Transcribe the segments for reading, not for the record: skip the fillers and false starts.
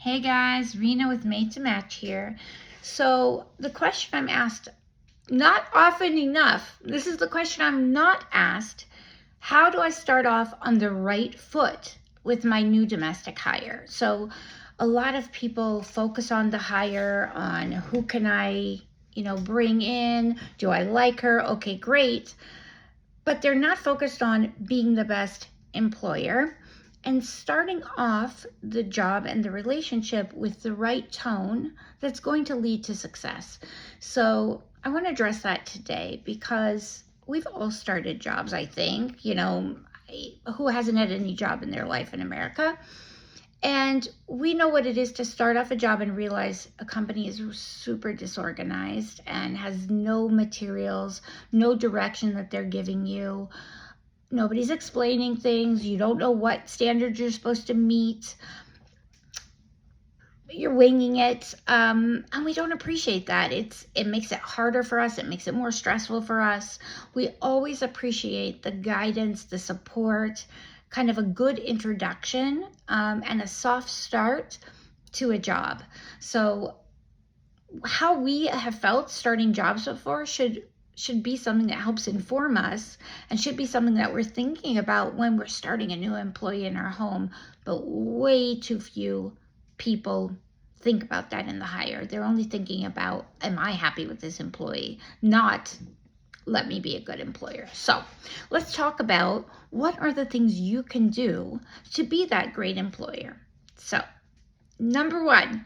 Hey guys, Rena with Made to Match here. So the question I'm asked not often enough, this is the question I'm not asked. How do I start off on the right foot with my new domestic hire? So a lot of people focus on the hire, on who can I, bring in? Do I like her? Okay, great. But they're not focused on being the best employer and starting off the job and the relationship with the right tone that's going to lead to success. So I want to address that today because we've all started jobs, I think. Who hasn't had any job in their life in America? And we know what it is to start off a job and realize a company is super disorganized and has no materials, no direction that they're giving you. Nobody's explaining things. You don't know what standards you're supposed to meet. You're winging it. And we don't appreciate that. It makes it harder for us. It makes it more stressful for us. We always appreciate the guidance, the support, kind of a good introduction, and a soft start to a job. So how we have felt starting jobs before should be something that helps inform us and should be something that we're thinking about when we're starting a new employee in our home. But way too few people think about that in the hire. They're only thinking about, am I happy with this employee? Not, let me be a good employer. So let's talk about what are the things you can do to be that great employer. So number one,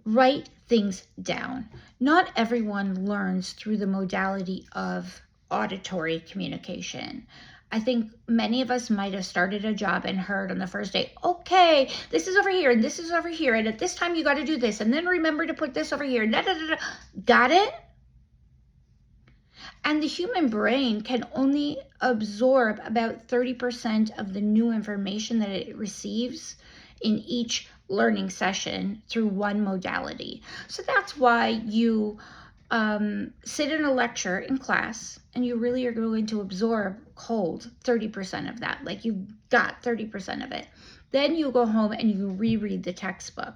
write things down. Not everyone learns through the modality of auditory communication. I think many of us might have started a job and heard on the first day, okay, this is over here and this is over here, and at this time you got to do this, and then remember to put this over here. Da, da, da, da. Got it? And the human brain can only absorb about 30% of the new information that it receives in each learning session through one modality. So that's why you sit in a lecture in class and you really are going to absorb cold 30% of that. Like you've got 30% of it. Then you go home and you reread the textbook.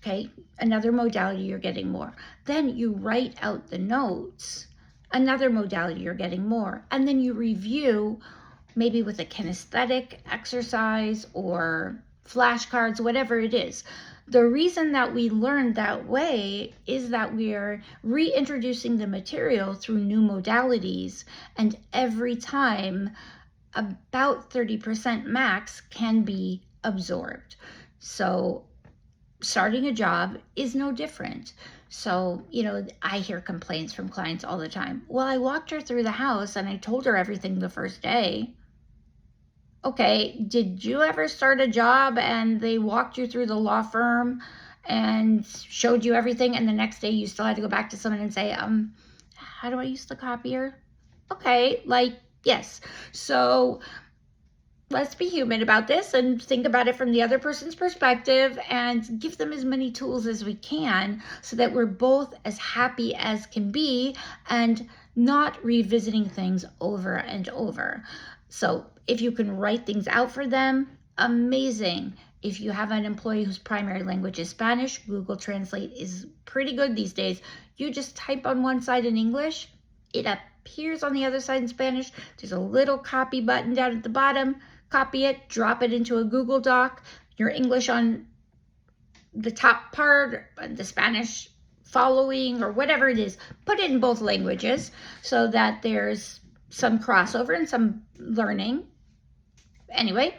Okay, another modality, you're getting more. Then you write out the notes. Another modality, you're getting more. And then you review maybe with a kinesthetic exercise or flashcards, whatever it is. The reason that we learn that way is that we are reintroducing the material through new modalities, and every time about 30% max can be absorbed. So starting a job is no different. So, I hear complaints from clients all the time. Well, I walked her through the house and I told her everything the first day. Okay, did you ever start a job and they walked you through the law firm and showed you everything, and the next day you still had to go back to someone and say, how do I use the copier? Okay, yes. So let's be human about this and think about it from the other person's perspective and give them as many tools as we can so that we're both as happy as can be and not revisiting things over and over. So if you can write things out for them, amazing. If you have an employee whose primary language is Spanish, Google Translate is pretty good these days. You just type on one side in English, it appears on the other side in Spanish. There's a little copy button down at the bottom. Copy it, drop it into a Google Doc, your English on the top part, the Spanish following, or whatever it is. Put it in both languages so that there's some crossover and some learning. Anyway,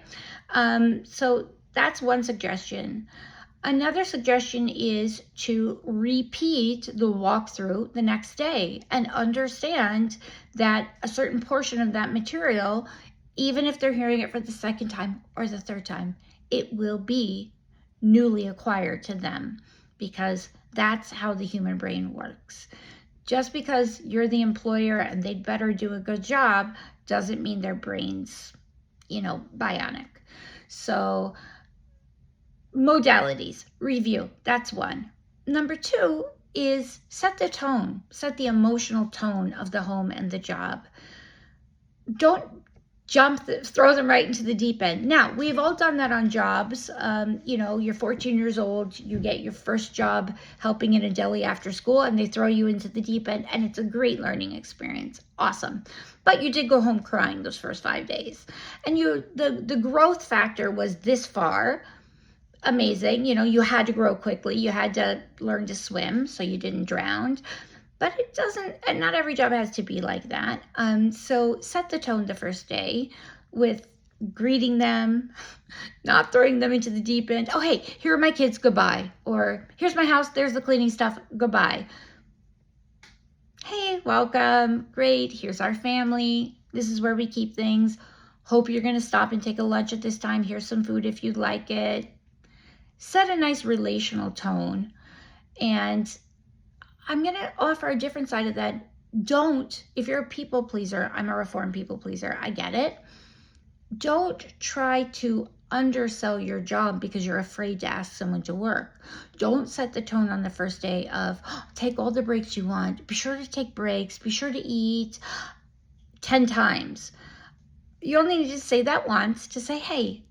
so that's one suggestion. Another suggestion is to repeat the walkthrough the next day and understand that a certain portion of that material, even if they're hearing it for the second time or the third time, it will be newly acquired to them, because that's how the human brain works. Just because you're the employer and they'd better do a good job doesn't mean their brain's, bionic. So modalities, review, that's one. Number two is set the tone, set the emotional tone of the home and the job. Don't throw them right into the deep end. Now, we've all done that on jobs. You're 14 years old, you get your first job helping in a deli after school, and they throw you into the deep end, and it's a great learning experience. Awesome. But you did go home crying those first 5 days. And the growth factor was this far. Amazing. You had to grow quickly. You had to learn to swim so you didn't drown. But it doesn't, and not every job has to be like that. So set the tone the first day with greeting them, not throwing them into the deep end. Oh, hey, here are my kids, goodbye. Or here's my house, there's the cleaning stuff, goodbye. Hey, welcome, great, here's our family. This is where we keep things. Hope you're gonna stop and take a lunch at this time. Here's some food if you'd like it. Set a nice relational tone. And I'm going to offer a different side of that. If you're a people pleaser, I'm a reformed people pleaser, I get it. Don't try to undersell your job because you're afraid to ask someone to work. Don't set the tone on the first day of take all the breaks you want. Be sure to take breaks. Be sure to eat 10 times. You only need to say that once to say, hey,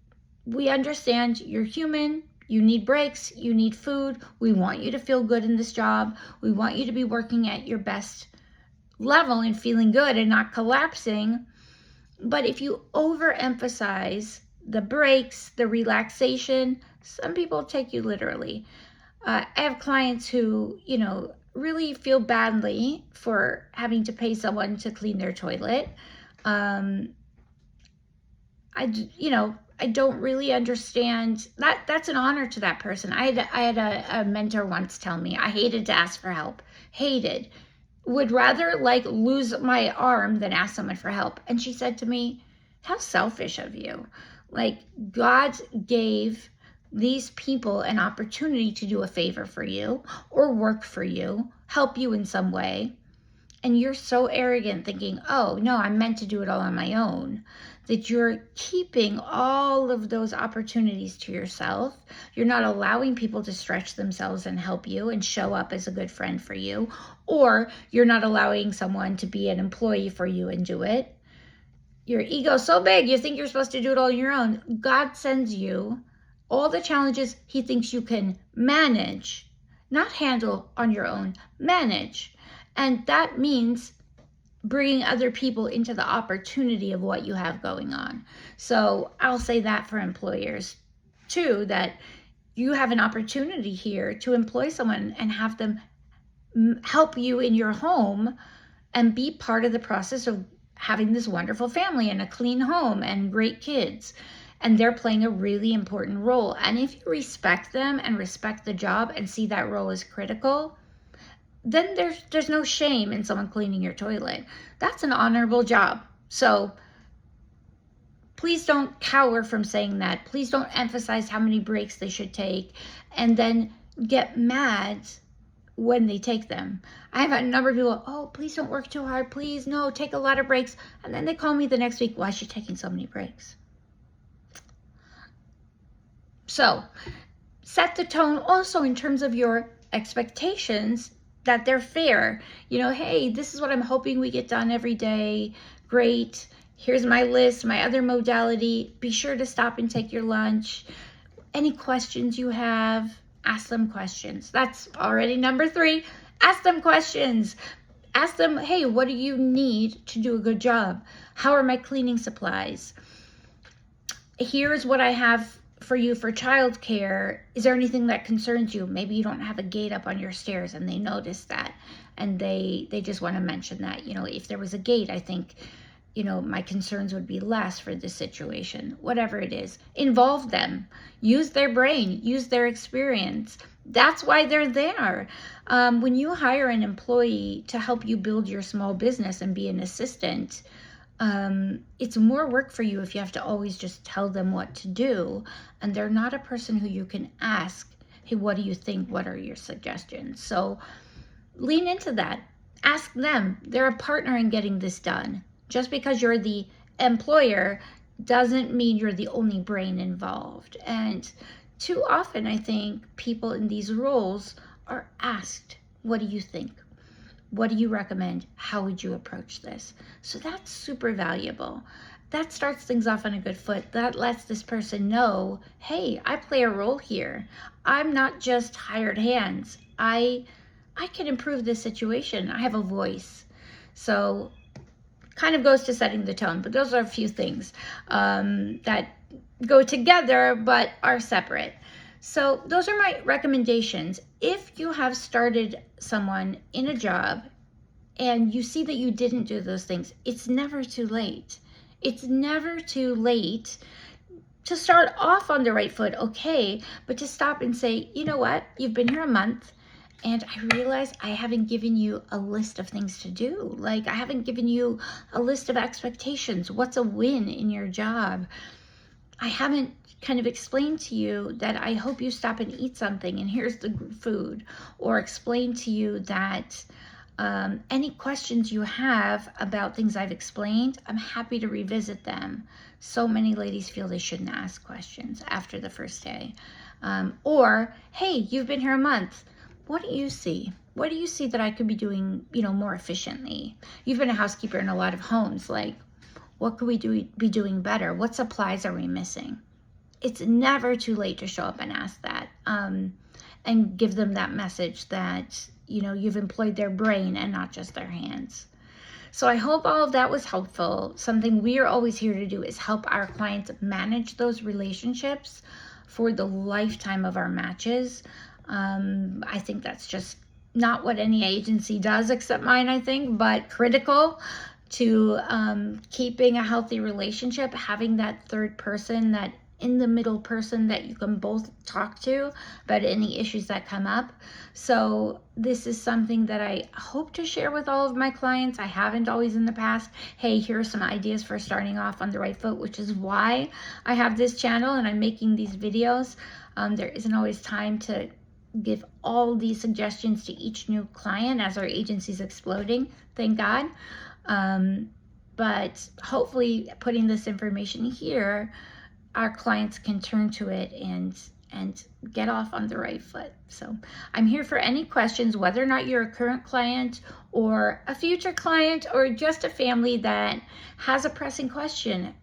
we understand you're human. You need breaks, you need food. We want you to feel good in this job. We want you to be working at your best level and feeling good and not collapsing. But if you overemphasize the breaks, the relaxation, some people take you literally. I have clients who, really feel badly for having to pay someone to clean their toilet. I don't really understand that. That's an honor to that person. I had a mentor once tell me I hated to ask for help. Would rather lose my arm than ask someone for help. And she said to me, how selfish of you. God gave these people an opportunity to do a favor for you or work for you, help you in some way. And you're so arrogant thinking, oh, no, I'm meant to do it all on my own, that you're keeping all of those opportunities to yourself. You're not allowing people to stretch themselves and help you and show up as a good friend for you, or you're not allowing someone to be an employee for you and do it. Your ego's so big, you think you're supposed to do it all on your own. God sends you all the challenges he thinks you can manage, not handle on your own, manage. And that means bringing other people into the opportunity of what you have going on. So I'll say that for employers too, that you have an opportunity here to employ someone and have them help you in your home and be part of the process of having this wonderful family and a clean home and great kids. And they're playing a really important role. And if you respect them and respect the job and see that role as critical, then there's no shame in someone cleaning your toilet. That's an honorable job. So please don't cower from saying that. Please don't emphasize how many breaks they should take and then get mad when they take them. I have a number of people, oh, please don't work too hard. Please, no, take a lot of breaks. And then they call me the next week, why is she taking so many breaks? So set the tone also in terms of your expectations, that they're fair. Hey, this is what I'm hoping we get done every day. Great. Here's my list, my other modality. Be sure to stop and take your lunch. Any questions you have, ask them questions. That's already number 3. Ask them questions. Ask them, hey, what do you need to do a good job? How are my cleaning supplies? Here's what I have for you for childcare. Is there anything that concerns you? Maybe you don't have a gate up on your stairs and they notice that and they just want to mention that. If there was a gate, I think, my concerns would be less for this situation. Whatever it is, involve them. Use their brain. Use their experience. That's why they're there. When you hire an employee to help you build your small business and be an assistant, it's more work for you if you have to always just tell them what to do, and they're not a person who you can ask, hey, what do you think? What are your suggestions? So lean into that. Ask them. They're a partner in getting this done. Just because you're the employer doesn't mean you're the only brain involved. And too often, I think people in these roles are asked, what do you think? What do you recommend? How would you approach this? So that's super valuable. that starts things off on a good foot. That lets this person know, hey, I play a role here. I'm not just hired hands. I can improve this situation. I have a voice. So kind of goes to setting the tone, but those are a few things that go together but are separate. So those are my recommendations. If you have started someone in a job and you see that you didn't do those things, it's never too late. It's never too late to start off on the right foot, okay, but to stop and say, you know what, you've been here a month, and I realize I haven't given you a list of things to do. Like, I haven't given you a list of expectations. What's a win in your job? I haven't kind of explained to you that I hope you stop and eat something, and here's the food. Or explain to you that any questions you have about things I've explained, I'm happy to revisit them. So many ladies feel they shouldn't ask questions after the first day. Or, hey, you've been here a month. What do you see? What do you see that I could be doing, more efficiently? You've been a housekeeper in a lot of homes. Like, what could we be doing better? What supplies are we missing? It's never too late to show up and ask that, and give them that message that, you've employed their brain and not just their hands. So I hope all of that was helpful. Something we are always here to do is help our clients manage those relationships for the lifetime of our matches. I think that's just not what any agency does except mine, I think, but critical to keeping a healthy relationship, having that third person, that in the middle person that you can both talk to about any issues that come up. So this is something that I hope to share with all of my clients. I haven't always in the past. Hey, here are some ideas for starting off on the right foot, which is why I have this channel and I'm making these videos. There isn't always time to give all these suggestions to each new client as our agency's exploding, thank God. But hopefully putting this information here, our clients can turn to it and get off on the right foot. So I'm here for any questions, whether or not you're a current client or a future client or just a family that has a pressing question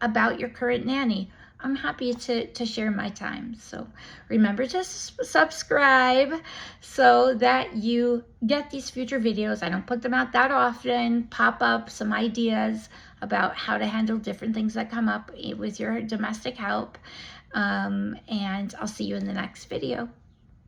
about your current nanny. I'm happy to share my time. So remember to subscribe so that you get these future videos. I don't put them out that often. Pop up some ideas about how to handle different things that come up with your domestic help. And I'll see you in the next video.